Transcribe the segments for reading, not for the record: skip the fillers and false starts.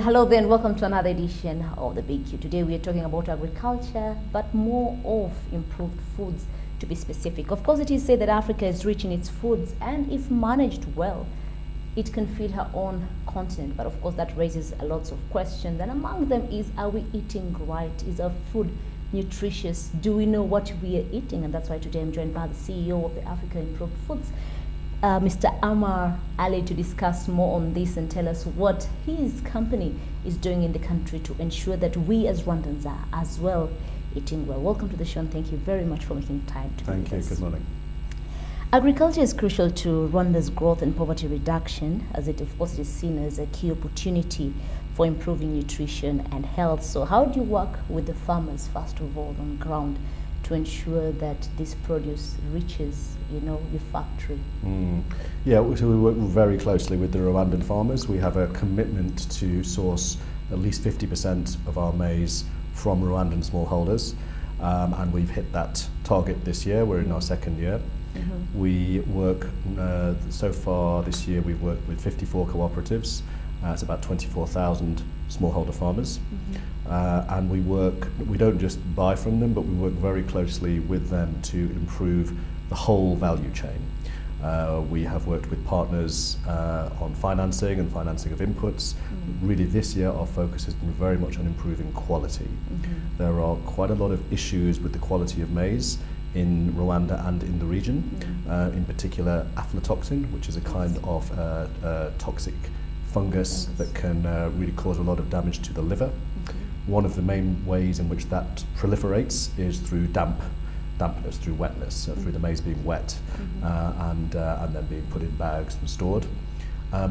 hello there and welcome to another edition of the Big Q. Today we are talking about agriculture, but more of improved foods to be specific. Of course, it is said that Africa is rich in its foods, and if managed well, it can feed her own continent. But of course, that raises a lots of questions, and among them is, are we eating right? Is our food nutritious? Do we know what we are eating? And that's why today I'm joined by the CEO of the Africa Improved Foods, Mr. Amar Ali, to discuss more on this and tell us what his company is doing in the country to ensure that we as Rwandans are as well eating well. Welcome to the show, and thank you very much for making time to Thank you. Good morning. Agriculture is crucial to Rwanda's growth and poverty reduction, as it of course is seen as a key opportunity for improving nutrition and health. So how do you work with the farmers, first of all, on ground to ensure that this produce reaches, your factory? Yeah, so we work very closely with the Rwandan farmers. We have a commitment to source at least 50% of our maize from Rwandan smallholders, and we've hit that target this year. We're in our second year. We work, so far this year, we've worked with 54 cooperatives. It's about 24,000 smallholder farmers. And we don't just buy from them, but we work very closely with them to improve the whole value chain. We have worked with partners on financing and financing of inputs. Really this year our focus has been very much on improving quality. There are quite a lot of issues with the quality of maize in Rwanda and in the region, in particular aflatoxin, which is a kind of toxic fungus that can really cause a lot of damage to the liver. One of the main ways in which that proliferates is through dampness, through wetness, so through the maize being wet and then being put in bags and stored.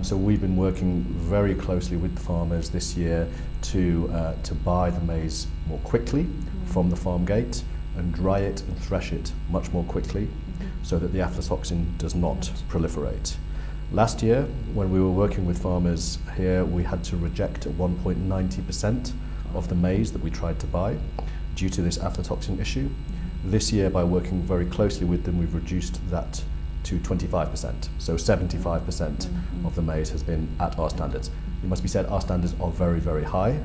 So we've been working very closely with the farmers this year to buy the maize more quickly from the farm gate and dry it and thresh it much more quickly so that the aflatoxin does not proliferate. Last year, when we were working with farmers here, we had to reject 1.90% of the maize that we tried to buy due to this aflatoxin issue. This year, by working very closely with them, we've reduced that to 25%. So 75% of the maize has been at our standards. It must be said, our standards are very, very high,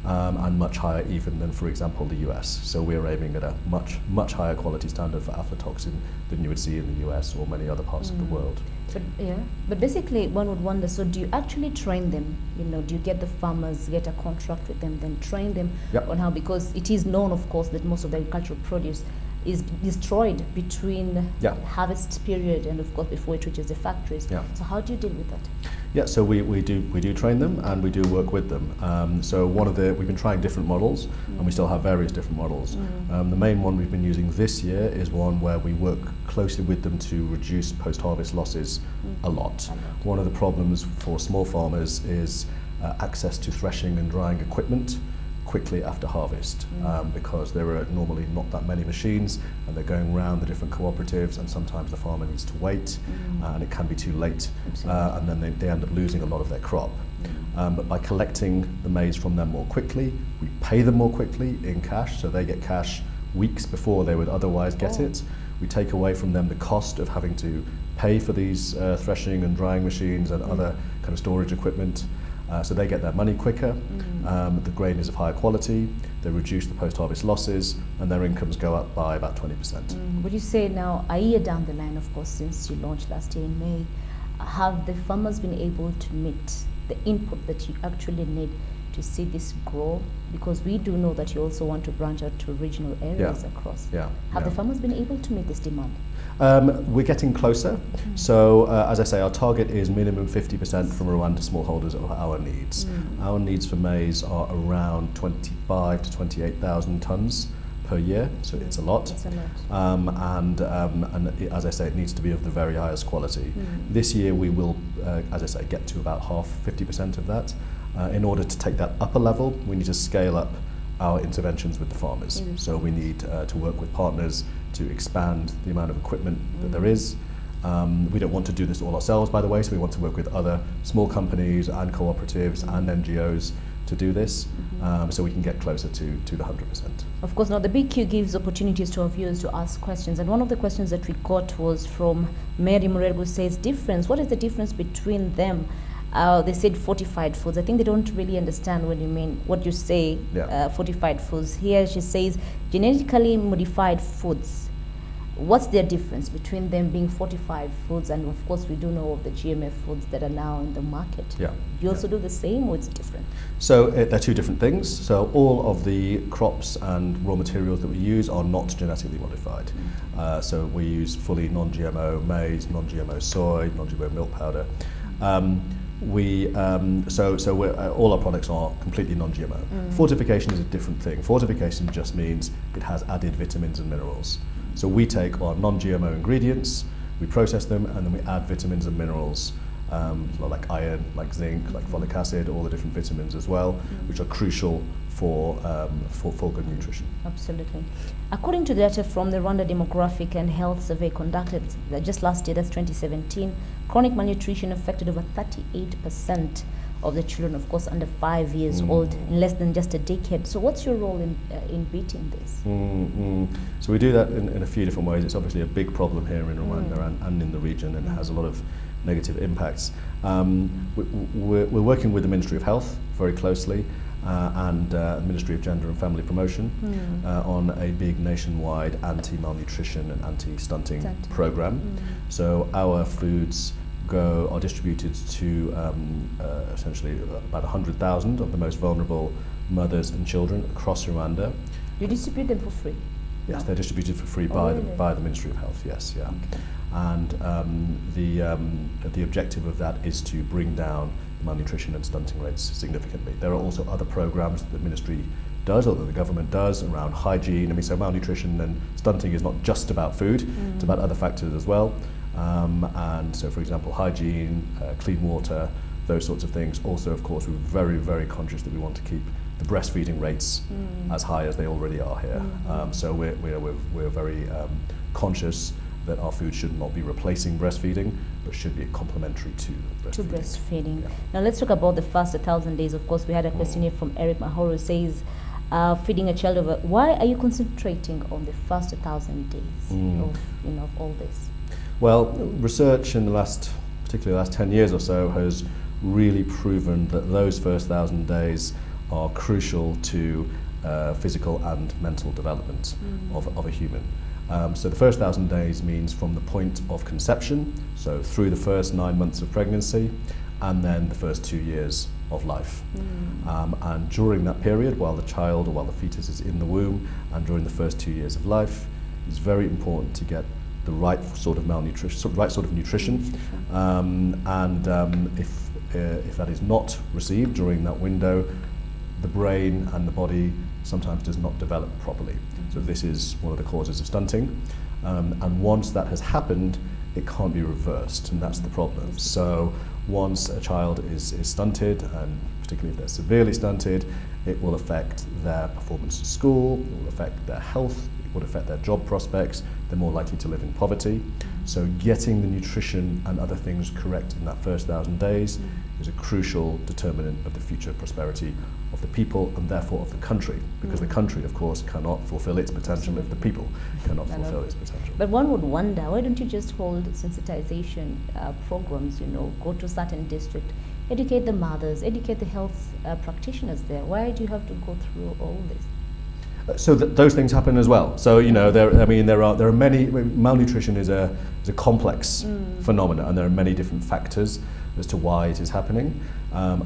and much higher even than, for example, the US. So we're aiming at a much, much higher quality standard for aflatoxin than you would see in the US or many other parts of the world. But basically one would wonder, so do you actually train them? Do you get the farmers, get a contract with them, then train them on how, because it is known, of course, that most of the agricultural produce is destroyed between harvest period and of course before it reaches the factories. So how do you deal with that? Yeah, so we do train them and we do work with them. So we've been trying different models and we still have various different models. The main one we've been using this year is one where we work closely with them to reduce post-harvest losses a lot. One of the problems for small farmers is access to threshing and drying equipment quickly after harvest, because there are normally not that many machines and they're going around the different cooperatives, and sometimes the farmer needs to wait and it can be too late, and then they end up losing a lot of their crop. But by collecting the maize from them more quickly, we pay them more quickly in cash, so they get cash weeks before they would otherwise get it. We take away from them the cost of having to pay for these threshing and drying machines and other kind of storage equipment. So they get their money quicker, the grain is of higher quality, they reduce the post-harvest losses, and their incomes go up by about 20%. Would you say now, a year down the line, of course, since you launched last year in May, have the farmers been able to meet the input that you actually need to see this grow? Because we do know that you also want to branch out to regional areas across. Have the farmers been able to meet this demand? We're getting closer. So as I say, our target is minimum 50% from Rwanda smallholders of our needs. Our needs for maize are around 25 to 28,000 tons per year, so it's a lot. It's a lot. And as I say, it needs to be of the very highest quality. This year we will, as I say, get to about half, 50% of that. In order to take that up a level, we need to scale up our interventions with the farmers. So we need to work with partners to expand the amount of equipment that there is. We don't want to do this all ourselves, by the way, so we want to work with other small companies and cooperatives and NGOs to do this, so we can get closer to the 100%. Of course, now the Big Q gives opportunities to our viewers to ask questions, and one of the questions that we got was from Mary Murelbu, says, what is the difference between them they said fortified foods. I think they don't really understand what you mean, what you say, fortified foods. Here she says genetically modified foods. What's their difference between them being fortified foods and of course we do know of the GMF foods that are now in the market? Yeah. You also do the same, or it's different? So they're two different things. So all of the crops and raw materials that we use are not genetically modified. So we use fully non-GMO maize, non-GMO soy, non-GMO milk powder. All our products are completely non-GMO. Fortification is a different thing. Fortification just means it has added vitamins and minerals. So we take our non-GMO ingredients, we process them, and then we add vitamins and minerals, like iron, like zinc, like folic acid, all the different vitamins as well, which are crucial for good nutrition. Absolutely. According to data from the Rwanda Demographic and Health Survey conducted just last year, that's 2017, chronic malnutrition affected over 38% of the children, of course, under 5 years old in less than just a decade. So what's your role in beating this? So we do that in a few different ways. It's obviously a big problem here in Rwanda and in the region, and it has a lot of negative impacts. We're working with the Ministry of Health very closely and the Ministry of Gender and Family Promotion on a big nationwide anti-malnutrition and anti-stunting program. So our foods are distributed to essentially about 100,000 of the most vulnerable mothers and children across Rwanda. You distribute them for free? Yes, they're distributed for free by the Ministry of Health. Yes, yeah. Okay. And the objective of that is to bring down malnutrition and stunting rates significantly. There are also other programs that the ministry does, or that the government does, around hygiene. I mean, so malnutrition and stunting is not just about food; it's about other factors as well. And so, for example, hygiene, clean water, those sorts of things. Also, of course, we're very, very conscious that we want to keep the breastfeeding rates as high as they already are here. So we're very conscious that our food should not be replacing breastfeeding, but should be complementary to breastfeeding. Yeah. Now let's talk about the first 1,000 days. Of course, we had a question here from Eric Mahoro, says, feeding a child over. Why are you concentrating on the first 1,000 days of all this? Well, research in particularly the last 10 years or so, has really proven that those first 1,000 days are crucial to physical and mental development of a human. So the first 1,000 days means from the point of conception, so through the first 9 months of pregnancy, and then the first 2 years of life. And during that period, while the child or while the fetus is in the womb, and during the first 2 years of life, it's very important to get the right sort of nutrition. If that is not received during that window, the brain and the body sometimes does not develop properly. So this is one of the causes of stunting. And once that has happened, it can't be reversed, and that's the problem. So once a child is stunted, and particularly if they're severely stunted, it will affect their performance at school, it will affect their health, it will affect their job prospects, they're more likely to live in poverty. So getting the nutrition and other things correct in that first 1,000 days is a crucial determinant of the future prosperity of the people, and therefore of the country, because the country, of course, cannot fulfill its potential if the people cannot fulfill its potential. But one would wonder, why don't you just hold sensitization programs, go to certain district, educate the mothers, educate the health practitioners there? Why do you have to go through all this? So those things happen as well. So there are many. Malnutrition is a complex phenomenon, and there are many different factors as to why it is happening.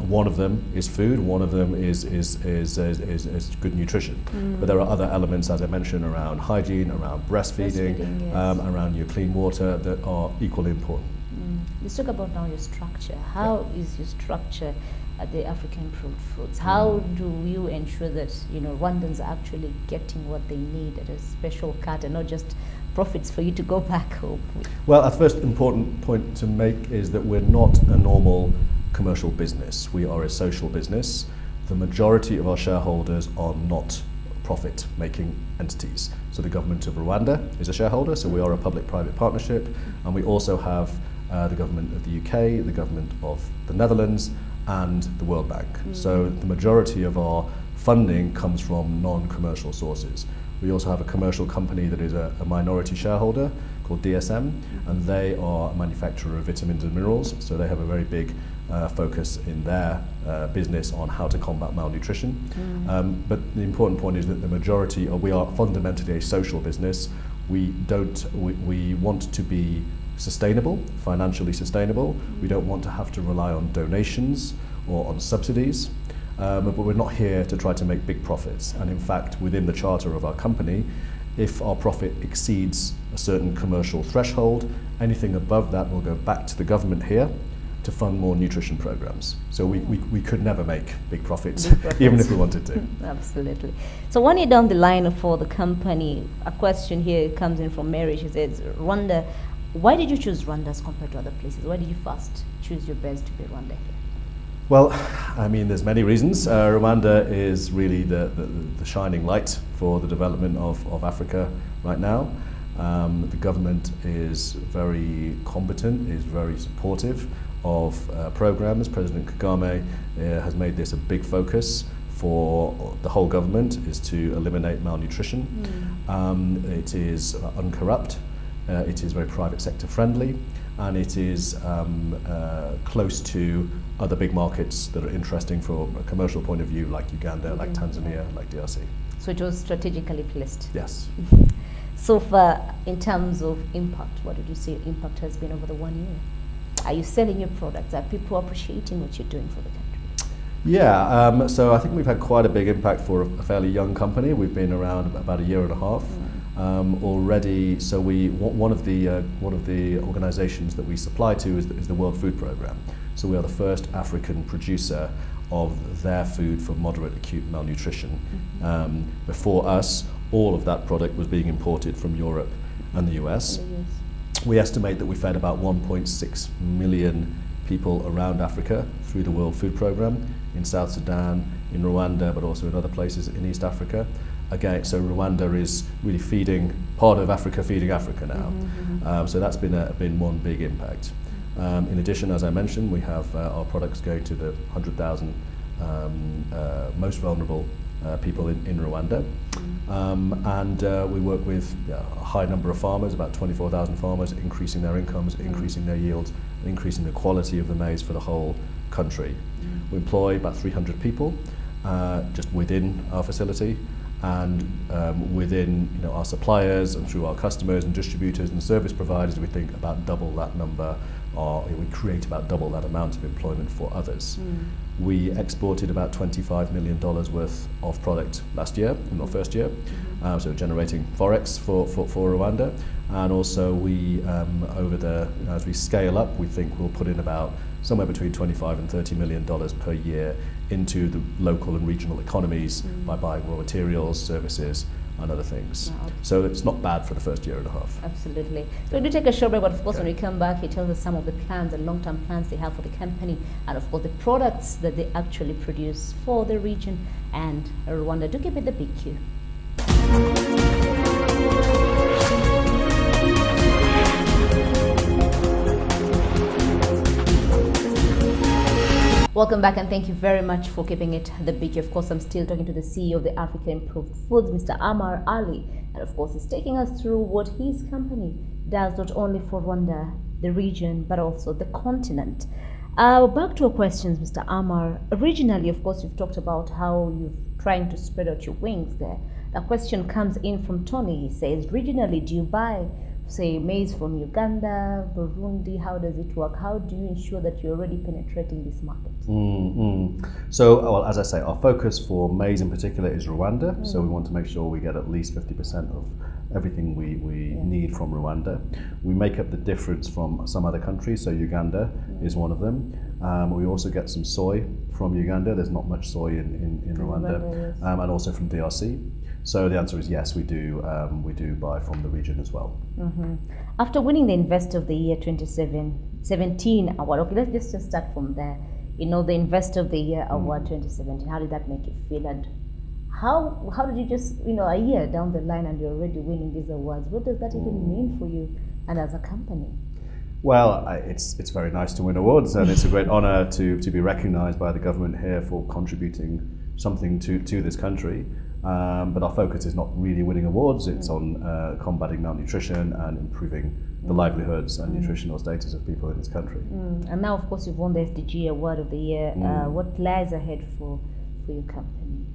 One of them is food. One of them is good nutrition. But there are other elements, as I mentioned, around hygiene, around breastfeeding, yes. Around your clean water, that are equally important. Let's talk about now your structure. How is your structure at the African Improved Foods? How do you ensure that Rwandans are actually getting what they need at a special cut and not just profits for you to go back home with? Well, a first important point to make is that we're not a normal commercial business. We are a social business. The majority of our shareholders are not profit-making entities. So the government of Rwanda is a shareholder, so we are a public-private partnership, and we also have the government of the UK, the government of the Netherlands, and the World Bank. So the majority of our funding comes from non-commercial sources. We also have a commercial company that is a minority shareholder called DSM, and they are a manufacturer of vitamins and minerals, so they have a very big focus in their business on how to combat malnutrition. But the important point is that the majority, we are fundamentally a social business. We want to be sustainable, financially sustainable. We don't want to have to rely on donations or on subsidies, but we're not here to try to make big profits. And in fact, within the charter of our company, if our profit exceeds a certain commercial threshold, anything above that will go back to the government here to fund more nutrition programs. So we could never make big profits, even if we wanted to. Absolutely. So 1 year down the line for the company, a question here comes in from Mary. She says, Rwanda, why did you choose Rwanda as compared to other places? Why did you first choose your best to be Rwanda here? Well, I mean, there's many reasons. Rwanda is really the shining light for the development of Africa right now. The government is very competent, is very supportive of programs. President Kagame has made this a big focus for the whole government, is to eliminate malnutrition. It is uncorrupt, it is very private sector friendly, and it is close to other big markets that are interesting from a commercial point of view, like Uganda, like Tanzania, like DRC. So it was strategically placed? Yes. So far, in terms of impact, what would you say impact has been over the 1 year? Are you selling your products? Are people appreciating what you're doing for the country? Yeah, so I think we've had quite a big impact for a fairly young company. We've been around about a year and a half already. So one of the organisations that we supply to is the World Food Programme. So we are the first African producer of their food for moderate acute malnutrition. Before us, all of that product was being imported from Europe and the US. We estimate that we fed about 1.6 million people around Africa through the World Food Programme, in South Sudan, in Rwanda, but also in other places in East Africa. Again, so Rwanda is really part of Africa feeding Africa now. So that's been one big impact. In addition, as I mentioned, we have our products going to the 100,000 most vulnerable people in Rwanda. And we work with a high number of farmers, about 24,000 farmers, increasing their incomes, increasing their yields, increasing the quality of the maize for the whole country. We employ about 300 people just within our facility, and within our suppliers and through our customers and distributors and service providers, we think about double that number, or we create about double that amount of employment for others. We exported about $25 million worth of product last year, in our first year, so generating forex for Rwanda. And also we, as we scale up, we think we'll put in about somewhere between $25 and $30 million per year into the local and regional economies by buying raw materials, services, and other things. Wow. So it's not bad for the first year and a half. Absolutely. So we do take a short break, but of course when we come back, he tells us some of the plans and long-term plans they have for the company, and of course the products that they actually produce for the region and Rwanda. Do keep it the big Q. Welcome back, and thank you very much for keeping it the beach. Of course, I'm still talking to the CEO of the Africa Improved Foods, Mr. Amar Ali, and of course, he's taking us through what his company does, not only for Rwanda, the region, but also the continent. Back to our questions, Mr. Amar. Originally, of course, you've talked about how you're trying to spread out your wings there. The question comes in from Tony. He says, regionally, do you buy, say, maize from Uganda, Burundi? How does it work? How do you ensure that you're already penetrating this market? So, well, as I say, our focus for maize in particular is Rwanda. So we want to make sure we get at least 50% of everything we need from Rwanda. We make up the difference from some other countries, so Uganda is one of them. We also get some soy from Uganda. There's not much soy in Rwanda, and also from DRC. So the answer is yes, we do buy from the region as well. After winning the Investor of the Year 2017 award, okay, let's just start from there. The Investor of the Year award 2017, how did that make you feel? And how did you just, a year down the line and you're already winning these awards? What does that even mean for you and as a company? Well, it's very nice to win awards, and it's a great honor to be recognized by the government here for contributing something to this country. But our focus is not really winning awards, it's on combating malnutrition and improving the livelihoods and nutritional status of people in this country. And now, of course, you've won the SDG Award of the Year. What lies ahead for your company?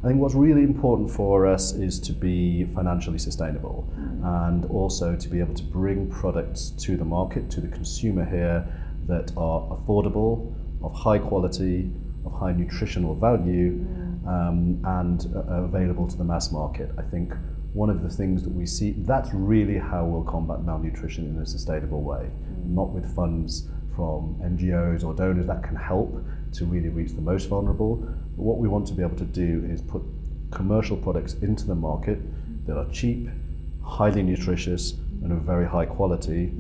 I think what's really important for us is to be financially sustainable and also to be able to bring products to the market, to the consumer here, that are affordable, of high quality, of high nutritional value, and available to the mass market. I think one of the things that we see, that's really how we'll combat malnutrition in a sustainable way, not with funds from NGOs or donors that can help to really reach the most vulnerable. But what we want to be able to do is put commercial products into the market that are cheap, highly nutritious, and of very high quality,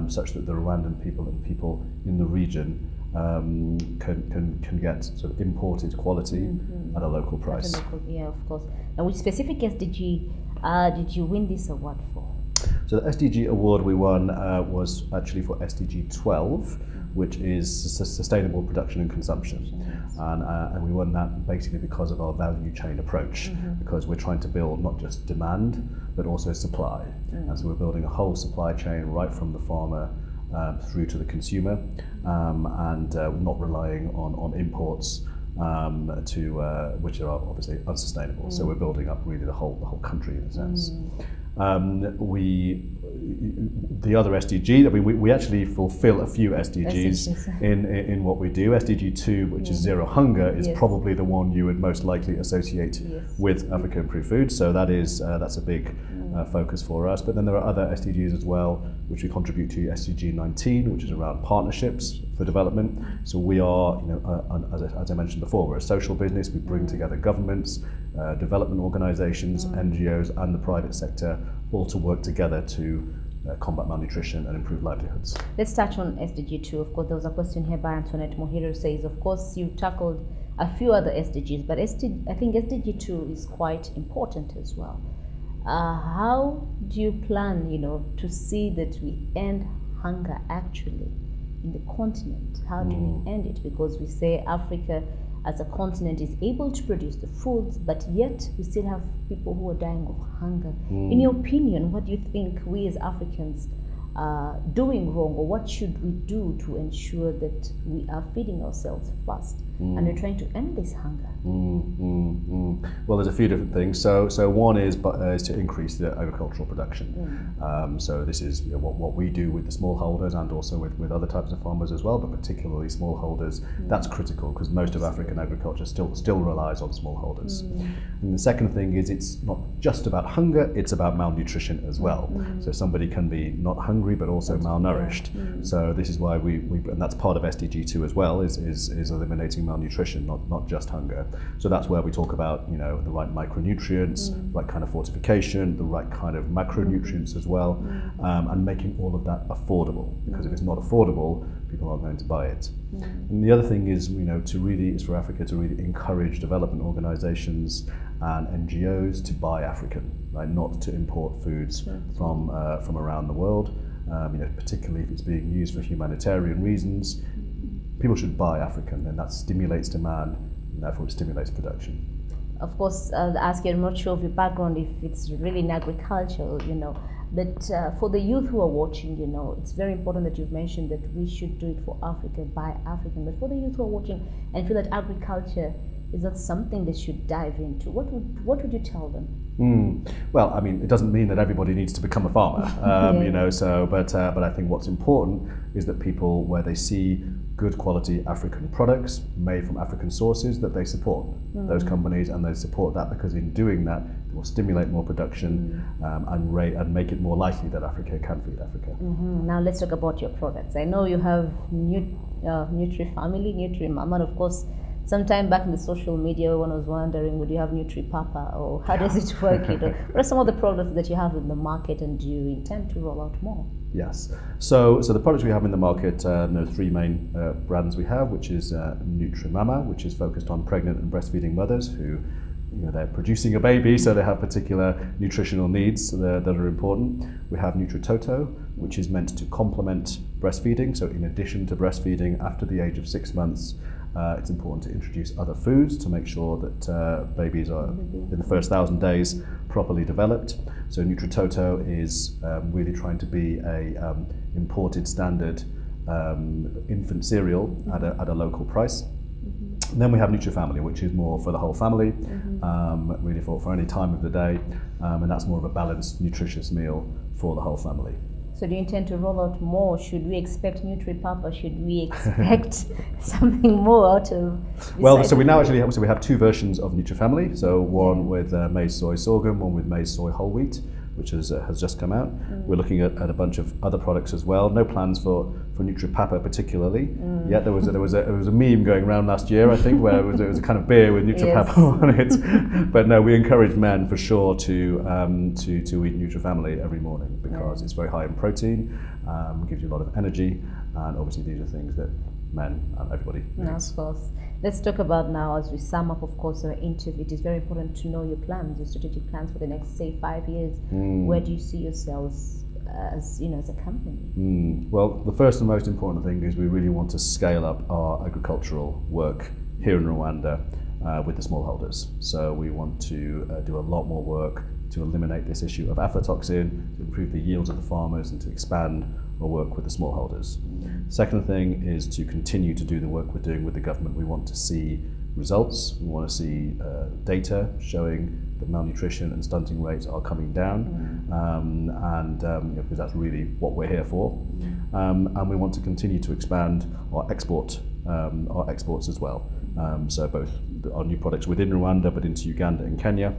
such that the Rwandan people and people in the region can get sort of imported quality at a local price. Yeah, of course. And which specific SDG did you win this award for? So the SDG award we won was actually for SDG 12, which is sustainable production and consumption. And we won that basically because of our value chain approach, because we're trying to build not just demand, but also supply. And so we're building a whole supply chain right from the farmer through to the consumer, and not relying on imports which are obviously unsustainable. So we're building up really the whole country in a sense. The other SDG, I mean, we actually fulfill a few SDGs in what we do. SDG 2, which is zero hunger, is probably the one you would most likely associate with Africa Improved Food. So that's a big focus for us. But then there are other SDGs as well, which we contribute to. SDG 19, which is around partnerships for development. So we are, as I mentioned before, we're a social business. We bring together governments, development organisations, NGOs, and the private sector, all to work together to combat malnutrition and improve livelihoods. Let's touch on SDG 2. Of course, there was a question here by Antoinette Mohiro, says, of course, you've tackled a few other SDGs, but I think SDG 2 is quite important as well. How do you plan, to see that we end hunger actually in the continent? How do we end it? Because we say Africa as a continent is able to produce the foods, but yet we still have people who are dying of hunger. In your opinion, what do you think we as Africans are doing wrong, or what should we do to ensure that we are feeding ourselves first and we're trying to end this hunger? Well, there's a few different things. So one is to increase the agricultural production. So this is what we do with the smallholders and also with other types of farmers as well, but particularly smallholders. That's critical because most of African agriculture still relies on smallholders. And the second thing is it's not just about hunger, it's about malnutrition as well. So somebody can be not hungry but also malnourished. So this is why we and that's part of SDG 2 as well, is eliminating malnutrition, not just hunger. So that's where we talk about the right micronutrients, right kind of fortification, the right kind of macronutrients as well, and making all of that affordable. Because if it's not affordable, people aren't going to buy it. And the other thing is, is for Africa to really encourage development organisations and NGOs to buy African, right? Not to import foods from around the world. Particularly if it's being used for humanitarian reasons, people should buy African, and that stimulates demand, and therefore it stimulates production. Of course, I'll ask you, I'm not sure of your background, if it's really in agriculture, but for the youth who are watching, it's very important that you've mentioned that we should do it for Africa, buy African. But for the youth who are watching and feel that agriculture is not something they should dive into, what would you tell them? Well, I mean, it doesn't mean that everybody needs to become a farmer, but I think what's important is that people, where they see good quality African products made from African sources, that they support those companies, and they support that because in doing that, it will stimulate more production and make it more likely that Africa can feed Africa. Now let's talk about your products. I know you have Nutri Family, Nutri Mama, and of course, sometime back in the social media, one was wondering, would you have Nutri Papa, or how does it work? What are some of the products that you have in the market, and do you intend to roll out more? Yes. So the products we have in the market, there are three main brands we have, which is Nutri Mama, which is focused on pregnant and breastfeeding mothers who, they're producing a baby, so they have particular nutritional needs that are important. We have Nutri Toto, which is meant to complement breastfeeding, so in addition to breastfeeding after the age of 6 months, It's important to introduce other foods to make sure that babies are, in the first 1,000 days, properly developed. So NutriToto is really trying to be a imported standard infant cereal at a local price. And then we have NutriFamily, which is more for the whole family, really for any time of the day, and that's more of a balanced, nutritious meal for the whole family. So do you intend to roll out more? Should we expect NutriPapa? Should we expect something more out of? Well, so we now actually have, we have two versions of NutriFamily. So one with maize, soy, sorghum, one with maize, soy, whole wheat, which has just come out. We're looking at a bunch of other products as well. No plans for NutriPapa particularly. Yet there was a meme going around last year, I think, where it was a kind of beer with NutriPapa on it. But no, we encourage men for sure to eat NutriFamily every morning because it's very high in protein, gives you a lot of energy, and obviously these are things that men and everybody needs. No, of course. Let's talk about now, as we sum up, of course, our interview. It is very important to know your plans, your strategic plans for the next, say, 5 years. Where do you see yourselves as a company? Well, the first and most important thing is we really want to scale up our agricultural work here in Rwanda with the smallholders. So we want to do a lot more work to eliminate this issue of aflatoxin, to improve the yields of the farmers, and to expand our work with the smallholders. Second thing is to continue to do the work we're doing with the government. We want to see results. We want to see data showing that malnutrition and stunting rates are coming down, because that's really what we're here for. And we want to continue to expand our exports as well. So both our new products within Rwanda, but into Uganda and Kenya,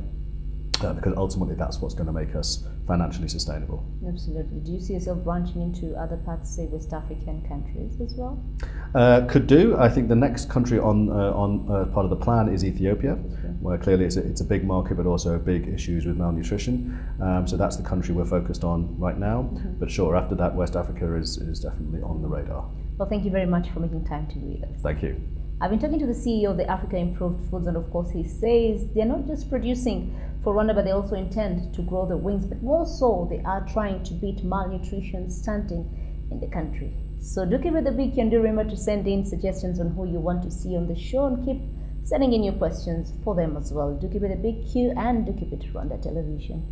because ultimately that's what's going to make us financially sustainable. Absolutely. Do you see yourself branching into other parts, say West African countries as well? Could do. I think the next country on part of the plan is Ethiopia, where clearly it's a big market, but also big issues with malnutrition. So that's the country we're focused on right now. But sure, after that, West Africa is definitely on the radar. Well, thank you very much for making time to be with us. Thank you. I've been talking to the CEO of the Africa Improved Foods, and of course he says they're not just producing for Rwanda, but they also intend to grow the wings, but more so they are trying to beat malnutrition, stunting in the country. So do keep it the big and do remember to send in suggestions on who you want to see on the show, and keep sending in your questions for them as well. Do keep it a big Q and do keep it Rwanda Television.